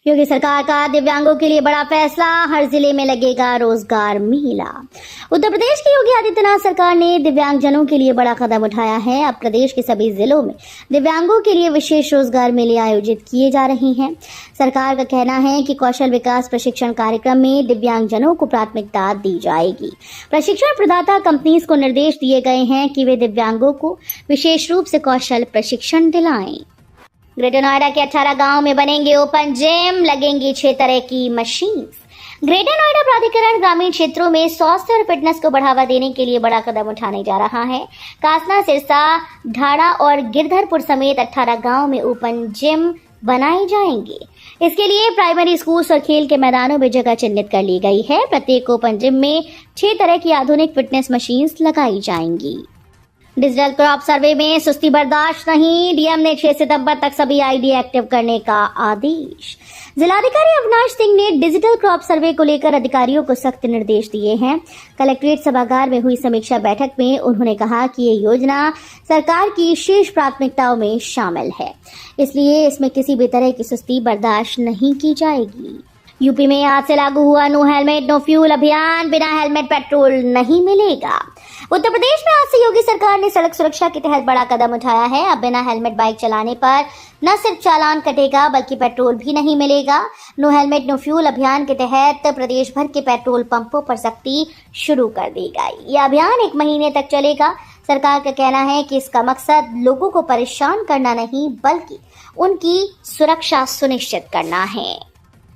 योगी सरकार का दिव्यांगों के लिए बड़ा फैसला, हर जिले में लगेगा रोजगार मेला। उत्तर प्रदेश की योगी आदित्यनाथ सरकार ने दिव्यांगजनों के लिए बड़ा कदम उठाया है। अब प्रदेश के सभी जिलों में दिव्यांगों के लिए विशेष रोजगार मेले आयोजित किए जा रहे हैं। सरकार का कहना है कि कौशल विकास प्रशिक्षण कार्यक्रम में दिव्यांगजनों को प्राथमिकता दी जाएगी। प्रशिक्षण प्रदाता कंपनीज को निर्देश दिए गए हैं कि वे दिव्यांगों को विशेष रूप से कौशल प्रशिक्षण दिलाएं। ग्रेटर नोएडा के 18 गांव में बनेंगे ओपन जिम, लगेंगी 6 तरह की मशीन। ग्रेटर नोएडा प्राधिकरण ग्रामीण क्षेत्रों में स्वास्थ्य और फिटनेस को बढ़ावा देने के लिए बड़ा कदम उठाने जा रहा है। कासना, सिरसा, ढाड़ा और गिरधरपुर समेत 18 गांव में ओपन जिम बनाए जाएंगे। इसके लिए प्राइमरी स्कूल्स और खेल के मैदानों में जगह चिन्हित कर ली गई है। प्रत्येक ओपन जिम में 6 तरह की आधुनिक फिटनेस मशीन्स लगाई जाएंगी। डिजिटल क्रॉप सर्वे में सुस्ती बर्दाश्त नहीं, डीएम ने 6 सितंबर तक सभी आईडी एक्टिव करने का आदेश। जिलाधिकारी अविनाश सिंह ने डिजिटल क्रॉप सर्वे को लेकर अधिकारियों को सख्त निर्देश दिए हैं। कलेक्ट्रेट सभागार में हुई समीक्षा बैठक में उन्होंने कहा कि ये योजना सरकार की शीर्ष प्राथमिकताओं में शामिल है, इसलिए इसमें किसी भी तरह की सुस्ती बर्दाश्त नहीं की जाएगी। यूपी में आज से लागू हुआ नो हेलमेट नो फ्यूल अभियान, बिना हेलमेट पेट्रोल नहीं मिलेगा। उत्तर प्रदेश में आज से योगी सरकार ने सड़क सुरक्षा के तहत बड़ा कदम उठाया है। अब बिना हेलमेट बाइक चलाने पर न सिर्फ चालान कटेगा बल्कि पेट्रोल भी नहीं मिलेगा। नो हेलमेट नो फ्यूल अभियान के तहत प्रदेश भर के पेट्रोल पंपों पर सख्ती शुरू कर दी गई। यह अभियान 1 महीने तक चलेगा। सरकार का कहना है कि इसका मकसद लोगों को परेशान करना नहीं बल्कि उनकी सुरक्षा सुनिश्चित करना है।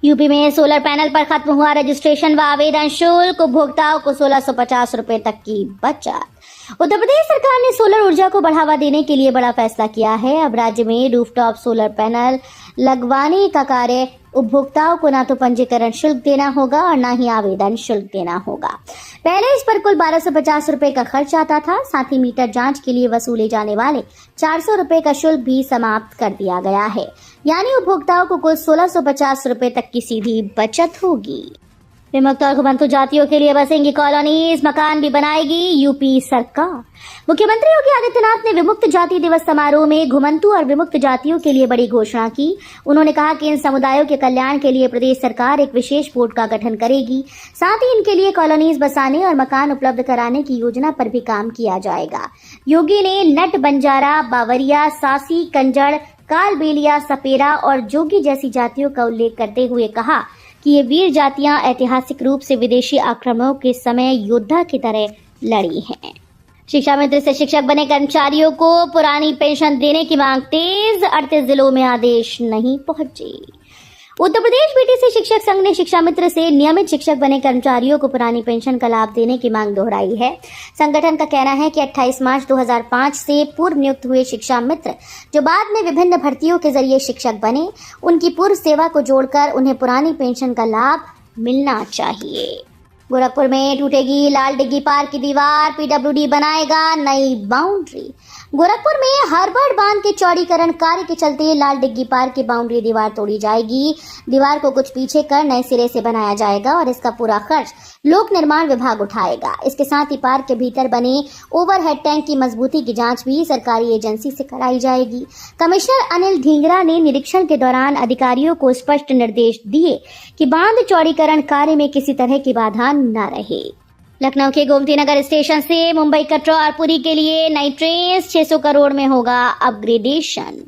यूपी में सोलर पैनल पर खत्म हुआ रजिस्ट्रेशन व आवेदन शुल्क, उपभोक्ताओं को 1650 रुपए तक की बचत। उत्तर प्रदेश सरकार ने सोलर ऊर्जा को बढ़ावा देने के लिए बड़ा फैसला किया है। अब राज्य में रूफटॉप सोलर पैनल लगवाने का कार्य उपभोक्ताओं को न तो पंजीकरण शुल्क देना होगा और न ही आवेदन शुल्क देना होगा। पहले इस पर कुल 1250 रुपए का खर्च आता था। साथ ही मीटर जांच के लिए वसूले जाने वाले 400 रुपए का शुल्क भी समाप्त कर दिया गया है, यानी उपभोक्ताओं को कुल 1650 रुपए तक की सीधी बचत होगी। विमुक्त और घुमंतु जातियों के लिए बसेंगी कॉलोनीज, मकान भी बनाएगी यूपी सरकार। मुख्यमंत्री योगी आदित्यनाथ ने विमुक्त जाति दिवस समारोह में घुमंतु और विमुक्त जातियों के लिए बड़ी घोषणा की। उन्होंने कहा कि इन समुदायों के कल्याण के लिए प्रदेश सरकार एक विशेष बोर्ड का गठन करेगी। साथ ही इनके लिए कॉलोनीज बसाने और मकान उपलब्ध कराने की योजना पर भी काम किया जाएगा। योगी ने नट, बंजारा, बावरिया, सासी, कंजड़, कालबेलिया, सपेरा और जोगी जैसी जातियों का उल्लेख करते हुए कहा कि ये वीर जातियां ऐतिहासिक रूप से विदेशी आक्रमणों के समय योद्धा की तरह लड़ी हैं। शिक्षा मित्र से शिक्षक बने कर्मचारियों को पुरानी पेंशन देने की मांग तेज, 38 जिलों में आदेश नहीं पहुंचे। उत्तर प्रदेश बीटीसी शिक्षक संघ ने शिक्षा मित्र से नियमित शिक्षक बने कर्मचारियों को पुरानी पेंशन का लाभ देने की मांग दोहराई है। संगठन का कहना है कि 28 मार्च 2005 से पूर्व नियुक्त हुए शिक्षा मित्र जो बाद में विभिन्न भर्तियों के जरिए शिक्षक बने, उनकी पूर्व सेवा को जोड़कर उन्हें पुरानी पेंशन का लाभ मिलना चाहिए। गोरखपुर में टूटेगी लाल डिग्गी पार्क की दीवार, पीडब्ल्यूडी बनाएगा नई बाउंड्री। गोरखपुर में हार्बर बांध के चौड़ीकरण कार्य के चलते लाल डिग्गी पार्क की बाउंड्री दीवार तोड़ी जाएगी। दीवार को कुछ पीछे कर नए सिरे से बनाया जाएगा और इसका पूरा खर्च लोक निर्माण विभाग उठाएगा। इसके साथ ही पार्क के भीतर बने ओवरहेड टैंक की मजबूती की जांच भी सरकारी एजेंसी से कराई जाएगी। कमिश्नर अनिल ढींगरा ने निरीक्षण के दौरान अधिकारियों को स्पष्ट निर्देश दिए कि बांध चौड़ीकरण कार्य में किसी तरह की बाधा न रहे। लखनऊ के गोमती नगर स्टेशन से मुंबई, कटरा और पुरी के लिए नई ट्रेन, 600 करोड़ में होगा अपग्रेडेशन।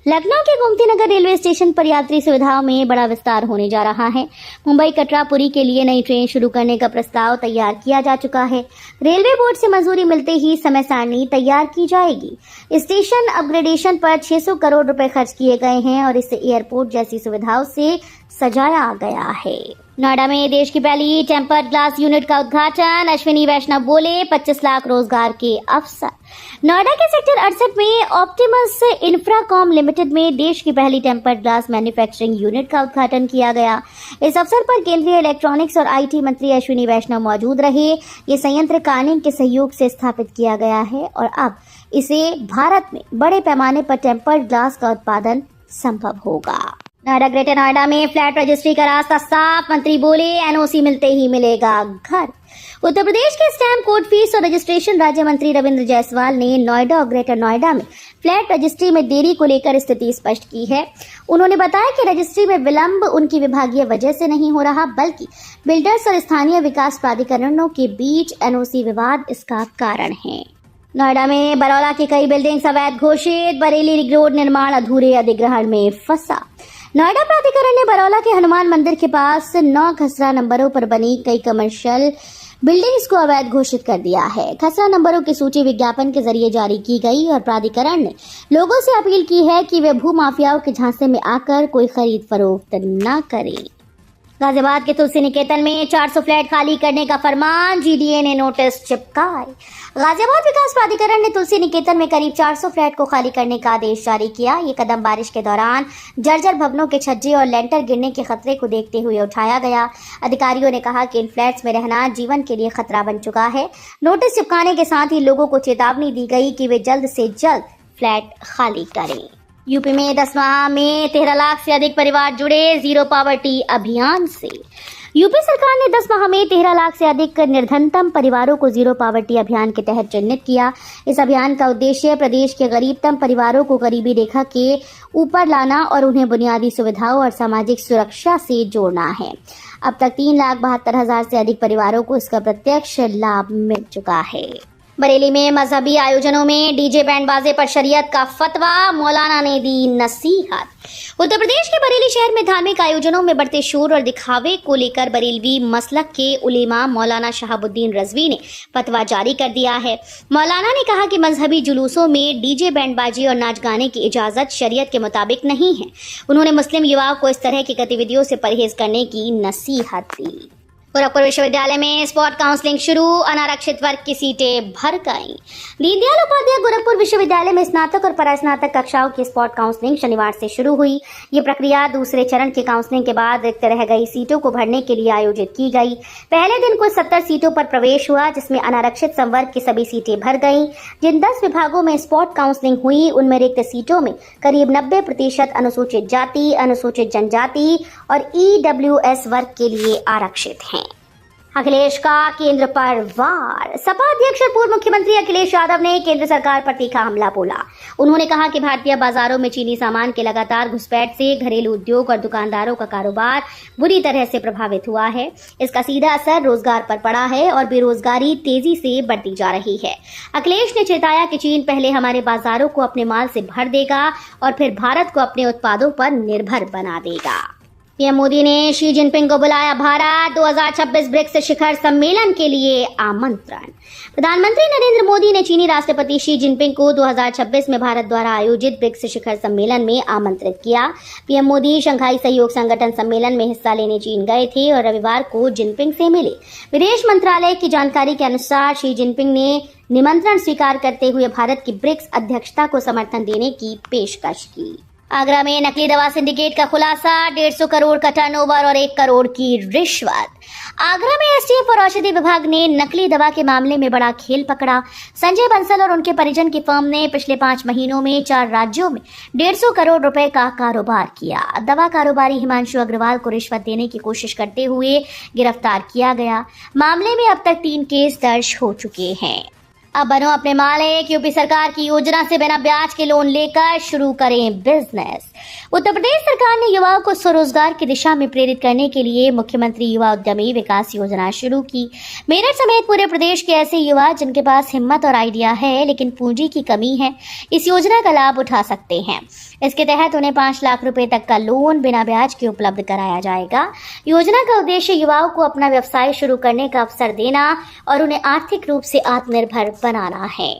लखनऊ के गोमती नगर रेलवे स्टेशन पर यात्री सुविधाओं में बड़ा विस्तार होने जा रहा है। मुंबई, कटरा, पुरी के लिए नई ट्रेन शुरू करने का प्रस्ताव तैयार किया जा चुका है। रेलवे बोर्ड से मंजूरी मिलते ही समय सारणी तैयार की जाएगी। स्टेशन अपग्रेडेशन पर 600 करोड़ रुपए खर्च किए गए हैं और इसे एयरपोर्ट जैसी सुविधाओं से सजाया गया है। नोएडा में देश की पहली टेम्पर्ड ग्लास यूनिट का उद्घाटन, अश्विनी वैष्णव बोले 25 लाख रोजगार के अवसर। नोएडा के सेक्टर 68 में ऑप्टिमस इंफ्राकॉम लिमिटेड में देश की पहली टेम्पर्ड ग्लास मैन्युफैक्चरिंग यूनिट का उद्घाटन किया गया। इस अवसर पर केंद्रीय इलेक्ट्रॉनिक्स और आईटी मंत्री अश्विनी वैष्णव मौजूद रहे। ये संयंत्र कानिंग के सहयोग से स्थापित किया गया है और अब इसे भारत में बड़े पैमाने पर टेम्पर्ड ग्लास का उत्पादन संभव होगा। नोएडा ग्रेटर नोएडा में फ्लैट रजिस्ट्री का रास्ता साफ, मंत्री बोले एनओसी मिलते ही मिलेगा घर। उत्तर प्रदेश के स्टैम्प कोर्ट फीस और रजिस्ट्रेशन राज्य मंत्री रविंद्र जायसवाल ने नोएडा और ग्रेटर नोएडा में फ्लैट रजिस्ट्री में देरी को लेकर स्थिति स्पष्ट की है। उन्होंने बताया कि रजिस्ट्री में विलंब उनकी विभागीय वजह से नहीं हो रहा, बल्कि बिल्डर्स और स्थानीय विकास प्राधिकरणों के बीच एनओसी विवाद इसका कारण है। नोएडा में बरौला की कई बिल्डिंग्स अवैध घोषित, बरेली रिंग रोड निर्माण अधूरे अधिग्रहण में फंसा। नोएडा प्राधिकरण ने बरौला के हनुमान मंदिर के पास 9 खसरा नंबरों पर बनी कई कमर्शियल बिल्डिंग्स को अवैध घोषित कर दिया है। खसरा नंबरों की सूची विज्ञापन के जरिए जारी की गई और प्राधिकरण ने लोगों से अपील की है कि वे भूमाफियाओं के झांसे में आकर कोई खरीद फरोख्त न करें। गाजियाबाद के तुलसी निकेतन में 400 फ्लैट खाली करने का फरमान, जीडीए ने नोटिस चिपकाए। गाजियाबाद विकास प्राधिकरण ने तुलसी निकेतन में करीब 400 फ्लैट को खाली करने का आदेश जारी किया। ये कदम बारिश के दौरान जर्जर भवनों के छज्जे और लेंटर गिरने के खतरे को देखते हुए उठाया गया। अधिकारियों ने कहा कि इन फ्लैट्स में रहना जीवन के लिए खतरा बन चुका है। नोटिस चिपकाने के साथ ही लोगों को चेतावनी दी गई कि वे जल्द से जल्द फ्लैट खाली करें। यूपी में 10 माह में 13 लाख से अधिक परिवार जुड़े जीरो पॉवर्टी अभियान से। यूपी सरकार ने 10 माह में 13 लाख से अधिक निर्धनतम परिवारों को जीरो पॉवर्टी अभियान के तहत चिन्हित किया। इस अभियान का उद्देश्य प्रदेश के गरीबतम परिवारों को गरीबी रेखा के ऊपर लाना और उन्हें बुनियादी सुविधाओं और सामाजिक सुरक्षा से जोड़ना है। अब तक 3,72,000 से अधिक परिवारों को इसका प्रत्यक्ष लाभ मिल चुका है। बरेली में मजहबी आयोजनों में डीजे बैंड बाजे पर शरीयत का फतवा, मौलाना ने दी नसीहत। उत्तर प्रदेश के बरेली शहर में धार्मिक आयोजनों में बढ़ते शोर और दिखावे को लेकर बरेलवी मसलक के उलेमा मौलाना शहाबुद्दीन रजवी ने फतवा जारी कर दिया है। मौलाना ने कहा कि मजहबी जुलूसों में डीजे बैंड बाजी और नाच गाने की इजाजत शरीयत के मुताबिक नहीं है। उन्होंने मुस्लिम युवाओं को इस तरह की गतिविधियों से परहेज करने की नसीहत दी। गोरखपुर विश्वविद्यालय में स्पॉट काउंसलिंग शुरू, अनारक्षित वर्ग की सीटें भर गईं। दीनदयाल उपाध्याय गोरखपुर विश्वविद्यालय में स्नातक और परास्नातक कक्षाओं की स्पॉट काउंसलिंग शनिवार से शुरू हुई। ये प्रक्रिया दूसरे चरण की काउंसलिंग के बाद रिक्त रह गई सीटों को भरने के लिए आयोजित की गई। पहले दिन कुल 70 सीटों पर प्रवेश हुआ, जिसमें अनारक्षित संवर्ग की सभी सीटें भर गईं। जिन 10 विभागों में स्पॉट काउंसलिंग हुई, उनमें रिक्त सीटों में करीब 90% अनुसूचित जाति, अनुसूचित जनजाति और ईडब्ल्यूएस वर्ग के लिए आरक्षित हैं। अखिलेश का केंद्र पर वार। सपा अध्यक्ष और पूर्व मुख्यमंत्री अखिलेश यादव ने केंद्र सरकार पर तीखा हमला बोला। उन्होंने कहा कि भारतीय बाजारों में चीनी सामान के लगातार घुसपैठ से घरेलू उद्योग और दुकानदारों का कारोबार बुरी तरह से प्रभावित हुआ है। इसका सीधा असर रोजगार पर पड़ा है और बेरोजगारी तेजी से बढ़ती जा रही है। अखिलेश ने चेताया कि चीन पहले हमारे बाजारों को अपने माल से भर देगा और फिर भारत को अपने उत्पादों पर निर्भर बना देगा। पीएम मोदी ने शी जिनपिंग को बुलाया भारत 2026 ब्रिक्स शिखर सम्मेलन के लिए आमंत्रण। प्रधानमंत्री नरेंद्र मोदी ने चीनी राष्ट्रपति शी जिनपिंग को 2026 में भारत द्वारा आयोजित ब्रिक्स शिखर सम्मेलन में आमंत्रित किया। पीएम मोदी शंघाई सहयोग संगठन सम्मेलन में हिस्सा लेने चीन गए थे और रविवार को जिनपिंग से मिले। विदेश मंत्रालय की जानकारी के अनुसार शी जिनपिंग ने निमंत्रण स्वीकार करते हुए भारत की ब्रिक्स अध्यक्षता को समर्थन देने की पेशकश की। आगरा में नकली दवा सिंडिकेट का खुलासा, 150 करोड़ का टर्नओवर और 1 करोड़ की रिश्वत। आगरा में एसटीएफ और औषधि विभाग ने नकली दवा के मामले में बड़ा खेल पकड़ा। संजय बंसल और उनके परिजन की फर्म ने पिछले 5 महीनों में 4 राज्यों में 150 करोड़ रुपए का कारोबार किया। दवा कारोबारी हिमांशु अग्रवाल को रिश्वत देने की कोशिश करते हुए गिरफ्तार किया गया। मामले में अब तक 3 केस दर्ज हो चुके हैं। अब बनो अपने मालिक, यूपी सरकार की योजना से बिना ब्याज के लोन लेकर शुरू करें बिजनेस। उत्तर प्रदेश सरकार ने युवाओं को स्वरोजगार की दिशा में प्रेरित करने के लिए मुख्यमंत्री युवा उद्यमी विकास योजना शुरू की। मेरठ समेत पूरे प्रदेश के ऐसे युवा जिनके पास हिम्मत और आइडिया है लेकिन पूंजी की कमी है, इस योजना का लाभ उठा सकते हैं। इसके तहत उन्हें 5 लाख रुपए तक का लोन बिना ब्याज के उपलब्ध कराया जाएगा। योजना का उद्देश्य युवाओं को अपना व्यवसाय शुरू करने का अवसर देना और उन्हें आर्थिक रूप से आत्मनिर्भर बनाना है।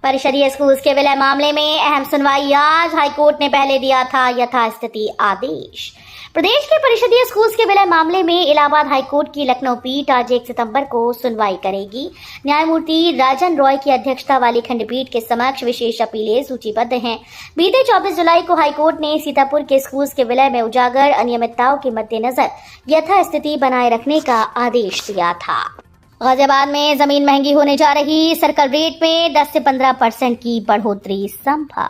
परिषदीय स्कूल के विलय मामले में अहम सुनवाई आज। हाईकोर्ट ने पहले दिया था यथास्थिति आदेश। प्रदेश के परिषदीय स्कूल के विलय मामले में इलाहाबाद हाईकोर्ट की लखनऊ पीठ आज 1 सितंबर को सुनवाई करेगी। न्यायमूर्ति राजन रॉय की अध्यक्षता वाली खंडपीठ के समक्ष विशेष अपीलें सूचीबद्ध हैं। बीते 24 जुलाई को हाईकोर्ट ने सीतापुर के स्कूल के विलय में उजागर अनियमितताओं के मद्देनजर यथास्थिति बनाए रखने का आदेश दिया था। गाजियाबाद में जमीन महंगी होने जा रही, सर्कल रेट में 10 से 15% की बढ़ोतरी संभव।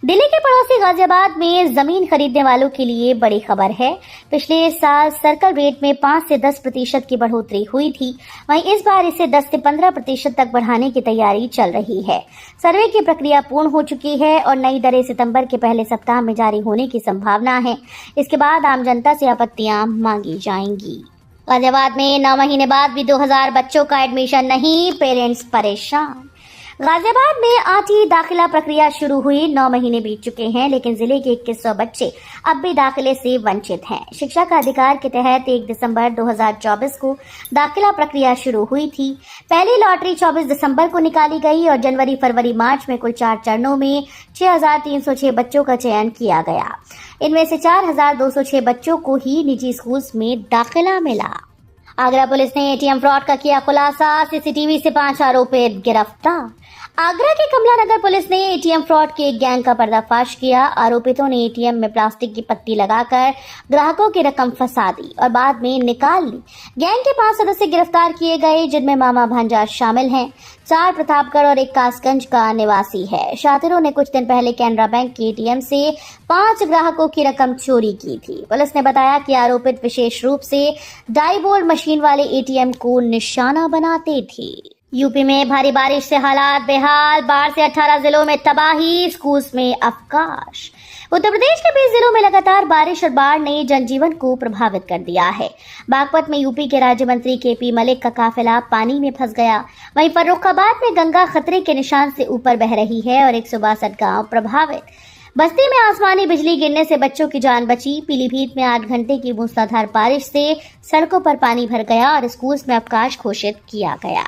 दिल्ली के पड़ोसी गाजियाबाद में जमीन खरीदने वालों के लिए बड़ी खबर है। पिछले साल सर्कल रेट में 5 से 10% की बढ़ोतरी हुई थी, वहीं इस बार इसे 10 से 15% तक बढ़ाने की तैयारी चल रही है। सर्वे की प्रक्रिया पूर्ण हो चुकी है और नई दरें सितंबर के पहले सप्ताह में जारी होने की संभावना है। इसके बाद आम जनता से आपत्तियां मांगी जाएंगी। गाजियाबाद में 9 महीने बाद भी 2000 बच्चों का एडमिशन नहीं, पेरेंट्स परेशान। गाजियाबाद में 8वीं दाखिला प्रक्रिया शुरू हुई, 9 महीने बीत चुके हैं, लेकिन जिले के 2100 बच्चे अब भी दाखिले से वंचित हैं। शिक्षा का अधिकार के तहत 1 दिसंबर 2024 को दाखिला प्रक्रिया शुरू हुई थी। पहली लॉटरी 24 दिसंबर को निकाली गई और जनवरी, फरवरी, मार्च में कुल 4 चरणों में 6306 बच्चों का चयन किया गया। इनमें से 4206 बच्चों को ही निजी स्कूल में दाखिला मिला। आगरा पुलिस ने एटीएम फ्रॉड का किया खुलासा, सीसीटीवी से 5 आरोपित गिरफ्तार। आगरा के कमला नगर पुलिस ने एटीएम फ्रॉड के एक गैंग का पर्दाफाश किया। आरोपितों ने एटीएम में प्लास्टिक की पट्टी लगाकर ग्राहकों की रकम फंसा दी और बाद में निकाल ली। गैंग के 5 सदस्य गिरफ्तार किए गए, जिनमें मामा भांजा शामिल हैं। 4 प्रतापगढ़ और 1 कासगंज का निवासी है। शातिरों ने कुछ दिन पहले कैनरा बैंक के एटीएम से 5 ग्राहकों की रकम चोरी की थी। पुलिस ने बताया कि आरोपित विशेष रूप से डाइबोल्ड मशीन वाले एटीएम को निशाना बनाते थे। यूपी में भारी बारिश से हालात बेहाल, बाढ़ से 18 जिलों में तबाही, स्कूल्स में अवकाश। उत्तर प्रदेश के 20 जिलों में लगातार बारिश और बाढ़ ने जनजीवन को प्रभावित कर दिया है। बागपत में यूपी के राज्य मंत्री केपी मलिक का काफिला पानी में फंस गया। वहीं फर्रुखाबाद में गंगा खतरे के निशान से ऊपर बह रही है और 162 गांव प्रभावित। बस्ती में आसमानी बिजली गिरने से बच्चों की जान बची। पीलीभीत में 8 घंटे की मूसलाधार बारिश से सड़कों पर पानी भर गया और स्कूल्स में अवकाश घोषित किया गया।